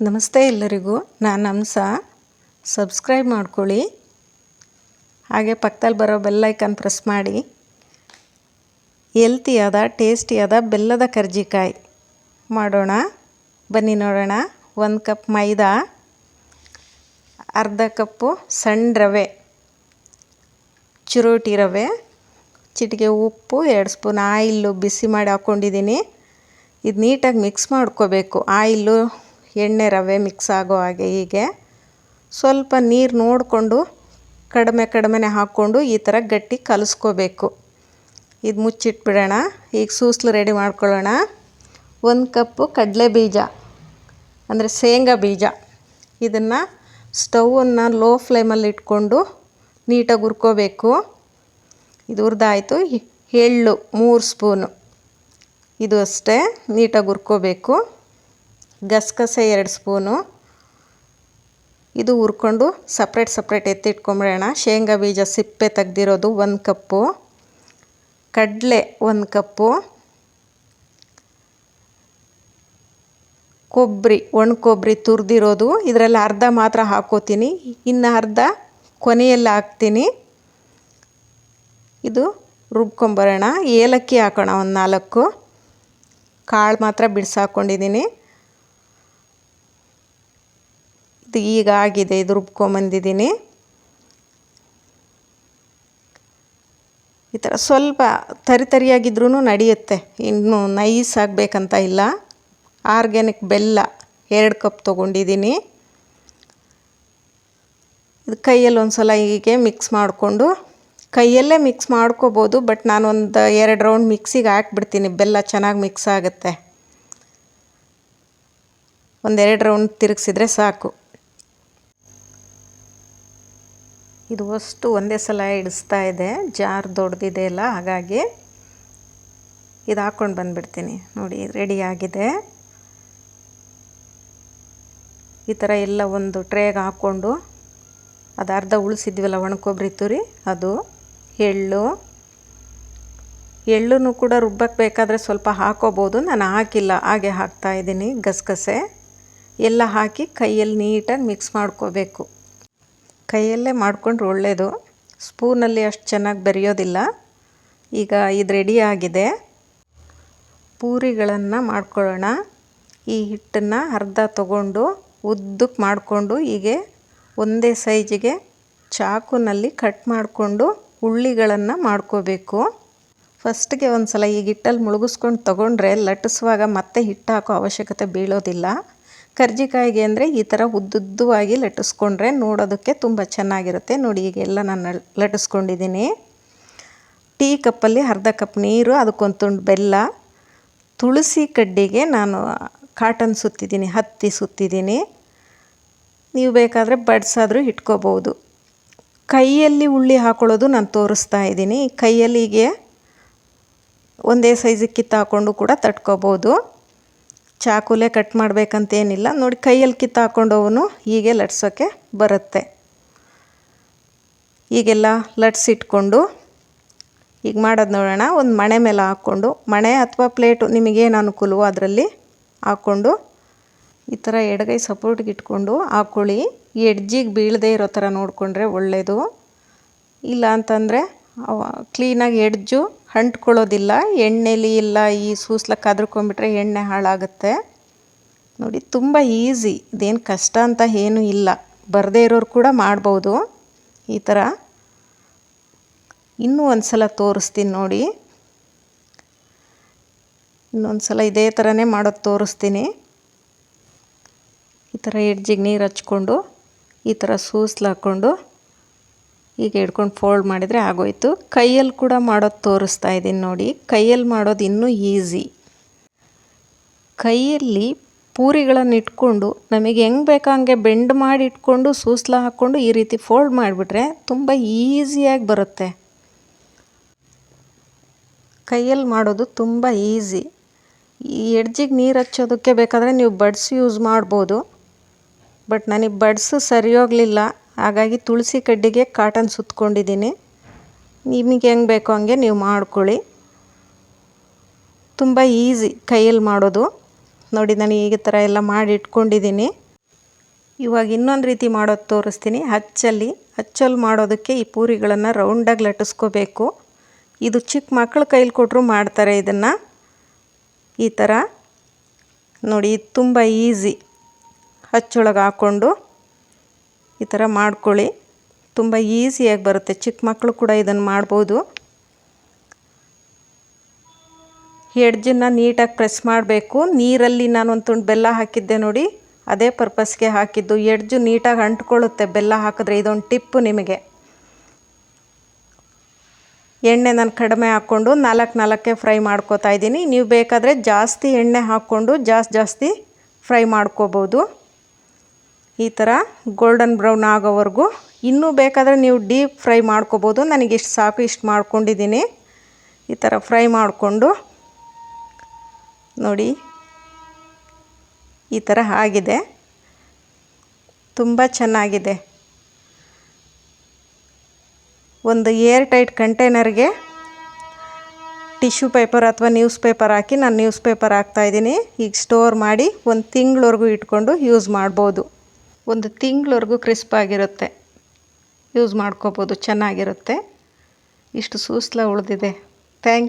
ನಮಸ್ತೆ ಎಲ್ಲರಿಗೂ, ನಾನು ಹಂಸ. ಸಬ್ಸ್ಕ್ರೈಬ್ ಮಾಡ್ಕೊಳ್ಳಿ, ಹಾಗೆ ಪಕ್ಕದಲ್ಲಿ ಬರೋ ಬೆಲ್ ಐಕಾನ್ ಪ್ರೆಸ್ ಮಾಡಿ. ಹೆಲ್ತಿಯಾದ ಟೇಸ್ಟಿಯಾದ ಬೆಲ್ಲದ ಕರ್ಜಿಕಾಯಿ ಮಾಡೋಣ ಬನ್ನಿ ನೋಡೋಣ. 1 ಕಪ್ ಮೈದಾ, ಅರ್ಧ ಕಪ್ಪು ಸಣ್ಣ ರವೆ, ಚಿರೋಟಿ ರವೆ, ಚಿಟಿಕೆ ಉಪ್ಪು, 2 ಸ್ಪೂನ್ ಆಯಿಲ್ಲು ಬಿಸಿ ಮಾಡಿ ಹಾಕ್ಕೊಂಡಿದ್ದೀನಿ. ಇದು ನೀಟಾಗಿ ಮಿಕ್ಸ್ ಮಾಡ್ಕೋಬೇಕು. ಆಯಿಲ್ಲು ಎಣ್ಣೆ ರವೆ ಮಿಕ್ಸ್ ಆಗೋ ಹಾಗೆ. ಹೀಗೆ ಸ್ವಲ್ಪ ನೀರು ನೋಡಿಕೊಂಡು ಕಡಿಮೆನೇ ಹಾಕ್ಕೊಂಡು ಈ ಥರ ಗಟ್ಟಿ ಕಲಿಸ್ಕೋಬೇಕು. ಇದು ಮುಚ್ಚಿಟ್ಬಿಡೋಣ. ಈಗ ಸೂಸ್ಲು ರೆಡಿ ಮಾಡ್ಕೊಳ್ಳೋಣ. 1 ಕಪ್ಪು ಕಡಲೆ ಬೀಜ ಅಂದರೆ ಶೇಂಗಾ ಬೀಜ, ಇದನ್ನು ಸ್ಟವನ್ನು ಲೋ ಫ್ಲೇಮಲ್ಲಿ ಇಟ್ಕೊಂಡು ನೀಟಾಗಿ ಹುರ್ಕೋಬೇಕು. ಇದು ಹುರಿದಾಯಿತು. ಎಳ್ಳು 3 ಸ್ಪೂನು, ಇದು ಅಷ್ಟೇ ನೀಟಾಗಿ ಹುರ್ಕೋಬೇಕು. ಗಸಗಸೆ 2 ಸ್ಪೂನು, ಇದು ಹುರ್ಕೊಂಡು ಸಪ್ರೇಟ್ ಎತ್ತಿಟ್ಕೊಂಬಿಡೋಣ. ಶೇಂಗಾ ಬೀಜ ಸಿಪ್ಪೆ ತೆಗ್ದಿರೋದು 1 ಕಪ್ಪು, ಕಡಲೆ 1 ಕಪ್ಪು, ಕೊಬ್ಬರಿ ಒಣ ಕೊಬ್ಬರಿ ತುರಿದಿರೋದು, ಇದರಲ್ಲಿ ಅರ್ಧ ಮಾತ್ರ ಹಾಕೋತೀನಿ, ಇನ್ನು ಅರ್ಧ ಕೊನೆಯಲ್ಲಿ ಹಾಕ್ತೀನಿ. ಇದು ರುಬ್ಕೊಂಬರೋಣ. ಏಲಕ್ಕಿ ಹಾಕೋಣ 4, ಕಾಳು ಮಾತ್ರ ಬಿಡಿಸಾಕೊಂಡಿದ್ದೀನಿ. ಇದು ಈಗ ಆಗಿದೆ, ಇದು ರುಬ್ಕೊಂಬಂದಿದ್ದೀನಿ. ಈ ಥರ ಸ್ವಲ್ಪ ತರಿಯಾಗಿದ್ರೂ ನಡೆಯುತ್ತೆ, ಇನ್ನು ನೈಸ್ ಆಗಬೇಕಂತ ಇಲ್ಲ. ಆರ್ಗ್ಯಾನಿಕ್ ಬೆಲ್ಲ 2 ಕಪ್ ತೊಗೊಂಡಿದ್ದೀನಿ. ಇದು ಕೈಯಲ್ಲಿ ಒಂದು ಸಲ ಹೀಗೆ ಮಿಕ್ಸ್ ಮಾಡಿಕೊಂಡು, ಕೈಯಲ್ಲೇ ಮಿಕ್ಸ್ ಮಾಡ್ಕೋಬೋದು, ಬಟ್ ನಾನೊಂದು 2 ರೌಂಡ್ ಮಿಕ್ಸಿಗೆ ಹಾಕ್ಬಿಡ್ತೀನಿ, ಬೆಲ್ಲ ಚೆನ್ನಾಗಿ ಮಿಕ್ಸ್ ಆಗುತ್ತೆ. 1-2 ರೌಂಡ್ ತಿರುಗಿಸಿದ್ರೆ ಸಾಕು. ಇದು ಅಷ್ಟು ಒಂದೇ ಸಲ ಇಡಿಸ್ತಾ ಇದೆ, ಜಾರ್ ದೊಡ್ಡದಿದೆ ಅಲ್ಲ, ಹಾಗಾಗಿ ಇದು ಹಾಕ್ಕೊಂಡು ಬಂದುಬಿಡ್ತೀನಿ. ನೋಡಿ ರೆಡಿ ಆಗಿದೆ. ಈ ಥರ ಎಲ್ಲ ಒಂದು ಟ್ರೇಗೆ ಹಾಕ್ಕೊಂಡು, ಅದು ಅರ್ಧ ಉಳಿಸಿದ್ವಲ್ಲ ಒಣ ಕೊಬ್ಬರಿ ತುರಿ, ಅದು ಎಳ್ಳನ್ನು ಕೂಡ ರುಬ್ಬಕ್ಕೆ ಬೇಕಾದರೆ ಸ್ವಲ್ಪ ಹಾಕೋಬೋದು, ನಾನು ಹಾಕಿಲ್ಲ, ಹಾಗೆ ಹಾಕ್ತಾಯಿದ್ದೀನಿ. ಗಸಗಸೆ ಎಲ್ಲ ಹಾಕಿ ಕೈಯಲ್ಲಿ ನೀಟಾಗಿ ಮಿಕ್ಸ್ ಮಾಡ್ಕೋಬೇಕು. ಕೈಯಲ್ಲೇ ಮಾಡಿಕೊಂಡ್ರೆ ಒಳ್ಳೆಯದು, ಸ್ಪೂನಲ್ಲಿ ಅಷ್ಟು ಚೆನ್ನಾಗಿ ಬೆರೆಯೋದಿಲ್ಲ. ಈಗ ಇದು ರೆಡಿ ಆಗಿದೆ. ಪೂರಿಗಳನ್ನು ಮಾಡ್ಕೊಳ್ಳೋಣ. ಈ ಹಿಟ್ಟನ್ನು ಅರ್ಧ ತಗೊಂಡು ಉದ್ದಕ್ಕೆ ಮಾಡಿಕೊಂಡು, ಹೀಗೆ ಒಂದೇ ಸೈಜಿಗೆ ಚಾಕುನಲ್ಲಿ ಕಟ್ ಮಾಡಿಕೊಂಡು ಉಳ್ಳಿಗಳನ್ನು ಮಾಡ್ಕೋಬೇಕು. ಫಸ್ಟಿಗೆ ಒಂದು ಸಲ ಈ ಹಿಟ್ಟಲ್ಲಿ ಮುಳುಗಿಸ್ಕೊಂಡು ತೊಗೊಂಡ್ರೆ ಲಟ್ಟಿಸುವಾಗ ಮತ್ತೆ ಹಿಟ್ಟು ಹಾಕೋ ಅವಶ್ಯಕತೆ ಬೀಳೋದಿಲ್ಲ. ಕರ್ಜಿಕಾಯಿಗೆ ಅಂದರೆ ಈ ಥರ ಉದ್ದುದ್ದವಾಗಿ ಲಟ್ಟಿಸ್ಕೊಂಡ್ರೆ ನೋಡೋದಕ್ಕೆ ತುಂಬ ಚೆನ್ನಾಗಿರುತ್ತೆ. ನೋಡಿ ಈಗ ಎಲ್ಲ ನಾನು ಲಟ್ಟಿಸ್ಕೊಂಡಿದ್ದೀನಿ. ಟೀ ಕಪ್ಪಲ್ಲಿ ಅರ್ಧ ಕಪ್ ನೀರು, ಅದಕ್ಕೊಂದು ತುಂಡು ಬೆಲ್ಲ, ತುಳಸಿ ಕಡ್ಡಿಗೆ ನಾನು ಕಾಟನ್ ಸುತ್ತಿದ್ದೀನಿ, ಹತ್ತಿ ಸುತ್ತಿದ್ದೀನಿ. ನೀವು ಬೇಕಾದರೆ ಬಡ್ಸಾದರೂ ಇಟ್ಕೋಬೋದು. ಕೈಯಲ್ಲಿ ಉಳ್ಳಿ ಹಾಕೊಳ್ಳೋದು ನಾನು ತೋರಿಸ್ತಾ ಇದ್ದೀನಿ. ಕೈಯಲ್ಲಿ ಹೀಗೆ ಒಂದೇ ಸೈಜಿಗೆ ಕಿತ್ತಾಕೊಂಡು ಕೂಡ ತಟ್ಕೋಬೋದು. ಚಾಕುಲೇ ಕಟ್ ಮಾಡಬೇಕಂತೇನಿಲ್ಲ. ನೋಡಿ ಕೈಯಲ್ಲಿ ಕಿತ್ತಾಕೊಂಡವನು ಹೀಗೆ ಲಟ್ಸೋಕ್ಕೆ ಬರುತ್ತೆ. ಹೀಗೆಲ್ಲ ಲಟ್ಸಿಟ್ಕೊಂಡು ಈಗ ಮಾಡೋದು ನೋಡೋಣ. ಒಂದು ಮಣೆ ಮೇಲೆ ಹಾಕ್ಕೊಂಡು, ಮಣೆ ಅಥವಾ ಪ್ಲೇಟು ನಿಮಗೇನು ಅನುಕೂಲವೋ ಅದರಲ್ಲಿ ಹಾಕ್ಕೊಂಡು, ಈ ಥರ ಎಡಗೈ ಸಪೋರ್ಟ್ಗೆ ಇಟ್ಕೊಂಡು ಹಾಕ್ಕೊಳ್ಳಿ. ಎಡ್ಜಿಗೆ ಬೀಳದೇ ಇರೋ ಥರ ನೋಡಿಕೊಂಡ್ರೆ ಒಳ್ಳೆಯದು. ಇಲ್ಲ ಅಂತಂದರೆ ಕ್ಲೀನಾಗಿ ಎಡ್ಜು ಅಂಟ್ಕೊಳ್ಳೋದಿಲ್ಲ. ಎಣ್ಣೆಲಿ ಇಲ್ಲ ಈ ಸೂಸ್ಲಕ್ಕೆ ಕದ್ರಕೊಂಡ್ಬಿಟ್ರೆ ಎಣ್ಣೆ ಹಾಳಾಗುತ್ತೆ. ನೋಡಿ ತುಂಬ ಈಸಿ, ಇದೇನು ಕಷ್ಟ ಅಂತ ಏನೂ ಇಲ್ಲ. ಬರದೇ ಇರೋರು ಕೂಡ ಮಾಡ್ಬೋದು ಈ ಥರ. ಇನ್ನೂ ಒಂದು ಸಲ ತೋರಿಸ್ತೀನಿ ನೋಡಿ. ಇನ್ನೊಂದು ಸಲ ಇದೇ ಥರನೇ ಮಾಡೋದು ತೋರಿಸ್ತೀನಿ. ಈ ಥರ ಎಡ್ಜಿಗೆ ನೀರು ಹಚ್ಕೊಂಡು ಈ ಥರ ಸೂಸ್ಲು ಹಾಕ್ಕೊಂಡು ಹೀಗೆ ಹಿಡ್ಕೊಂಡು ಫೋಲ್ಡ್ ಮಾಡಿದರೆ ಆಗೋಯ್ತು. ಕೈಯಲ್ಲಿ ಕೂಡ ಮಾಡೋದು ತೋರಿಸ್ತಾ ಇದ್ದೀನಿ ನೋಡಿ. ಕೈಯಲ್ಲಿ ಮಾಡೋದು ಇನ್ನೂ ಈಸಿ. ಕೈಯಲ್ಲಿ ಪೂರಿಗಳನ್ನು ಇಟ್ಕೊಂಡು ನಮಗೆ ಹೆಂಗೆ ಬೇಕೋ ಹಂಗೆ ಬೆಂಡ್ ಮಾಡಿ ಇಟ್ಕೊಂಡು ಸೂಸ್ಲ ಹಾಕ್ಕೊಂಡು ಈ ರೀತಿ ಫೋಲ್ಡ್ ಮಾಡಿಬಿಟ್ರೆ ತುಂಬ ಈಸಿಯಾಗಿ ಬರುತ್ತೆ. ಕೈಯಲ್ಲಿ ಮಾಡೋದು ತುಂಬ ಈಸಿ. ಈ ಎಡ್ಜಿಗೆ ನೀರು ಹಚ್ಚೋದಕ್ಕೆ ಬೇಕಾದರೆ ನೀವು ಬಡ್ಸ್ ಯೂಸ್ ಮಾಡ್ಬೋದು, ಬಟ್ ನನಗೆ ಬಡ್ಸು ಸರಿ ಹೋಗಲಿಲ್ಲ, ಹಾಗಾಗಿ ತುಳಸಿ ಕಡ್ಡಿಗೆ ಕಾಟನ್ ಸುತ್ಕೊಂಡಿದ್ದೀನಿ. ನಿಮಗೆ ಹೆಂಗೆ ಬೇಕೋ ಹಂಗೆ ನೀವು ಮಾಡ್ಕೊಳ್ಳಿ. ತುಂಬ ಈಸಿ ಕೈಯಲ್ಲಿ ಮಾಡೋದು. ನೋಡಿ ನಾನು ಈ ಥರ ಎಲ್ಲ ಮಾಡಿ ಇಟ್ಕೊಂಡಿದ್ದೀನಿ. ಇವಾಗ ಇನ್ನೊಂದು ರೀತಿ ಮಾಡೋದು ತೋರಿಸ್ತೀನಿ. ಹಚ್ಚಲ್ಲಿ ಮಾಡೋದಕ್ಕೆ ಈ ಪೂರಿಗಳನ್ನು ರೌಂಡಾಗಿ ಲಟ್ಟಿಸ್ಕೋಬೇಕು. ಇದು ಚಿಕ್ಕ ಮಕ್ಕಳ ಕೈಲಿ ಕೊಟ್ಟರು ಮಾಡ್ತಾರೆ ಇದನ್ನು. ಈ ಥರ ನೋಡಿ, ಇದು ತುಂಬ ಈಸಿ. ಹಚ್ಚೊಳಗೆ ಹಾಕ್ಕೊಂಡು ಈ ಥರ ಮಾಡ್ಕೊಳ್ಳಿ. ತುಂಬ ಈಸಿಯಾಗಿ ಬರುತ್ತೆ. ಚಿಕ್ಕ ಮಕ್ಕಳು ಕೂಡ ಇದನ್ನು ಮಾಡ್ಬೋದು. ಎಡ್ಜನ್ನು ನೀಟಾಗಿ ಪ್ರೆಸ್ ಮಾಡಬೇಕು. ನೀರಲ್ಲಿ ನಾನು ಒಂದು ತುಂಡು ಬೆಲ್ಲ ಹಾಕಿದ್ದೆ ನೋಡಿ, ಅದೇ ಪರ್ಪಸ್ಗೆ ಹಾಕಿದ್ದು. ಎಡ್ಜು ನೀಟಾಗಿ ಅಂಟ್ಕೊಳ್ಳುತ್ತೆ ಬೆಲ್ಲ ಹಾಕಿದ್ರೆ. ಇದೊಂದು ಟಿಪ್ಪು ನಿಮಗೆ. ಎಣ್ಣೆ ನಾನು ಕಡಿಮೆ ಹಾಕ್ಕೊಂಡು 4 ಫ್ರೈ ಮಾಡ್ಕೋತಾ ಇದ್ದೀನಿ. ನೀವು ಬೇಕಾದರೆ ಜಾಸ್ತಿ ಎಣ್ಣೆ ಹಾಕ್ಕೊಂಡು ಜಾಸ್ತಿ ಫ್ರೈ ಮಾಡ್ಕೋಬೋದು. ಈ ಥರ ಗೋಲ್ಡನ್ ಬ್ರೌನ್ ಆಗೋವರೆಗೂ. ಇನ್ನೂ ಬೇಕಾದರೆ ನೀವು ಡೀಪ್ ಫ್ರೈ ಮಾಡ್ಕೋಬೋದು. ನನಗೆ ಇಷ್ಟು ಸಾಕು, ಇಷ್ಟು ಮಾಡ್ಕೊಂಡಿದ್ದೀನಿ. ಈ ಥರ ಫ್ರೈ ಮಾಡಿಕೊಂಡು ನೋಡಿ, ಈ ಥರ ಆಗಿದೆ. ತುಂಬ ಚೆನ್ನಾಗಿದೆ. ಒಂದು ಏರ್ ಟೈಟ್ ಕಂಟೈನರ್ಗೆ ಟಿಶ್ಯೂ ಪೇಪರ್ ಅಥವಾ ನ್ಯೂಸ್ ಪೇಪರ್ ಹಾಕಿ, ನಾನು ನ್ಯೂಸ್ ಪೇಪರ್ ಹಾಕ್ತಾಯಿದ್ದೀನಿ. ಈಗ ಸ್ಟೋರ್ ಮಾಡಿ 1 ತಿಂಗಳವರೆಗೂ ಇಟ್ಕೊಂಡು ಯೂಸ್ ಮಾಡ್ಬೋದು. 1 ತಿಂಗಳವರೆಗೂ ಕ್ರಿಸ್ಪಾಗಿರುತ್ತೆ. ಯೂಸ್ ಮಾಡ್ಕೋಬೋದು, ಚೆನ್ನಾಗಿರುತ್ತೆ. ಇಷ್ಟು ಸೂಸ್ಲ ಉಳಿದಿದೆ. ಥ್ಯಾಂಕ್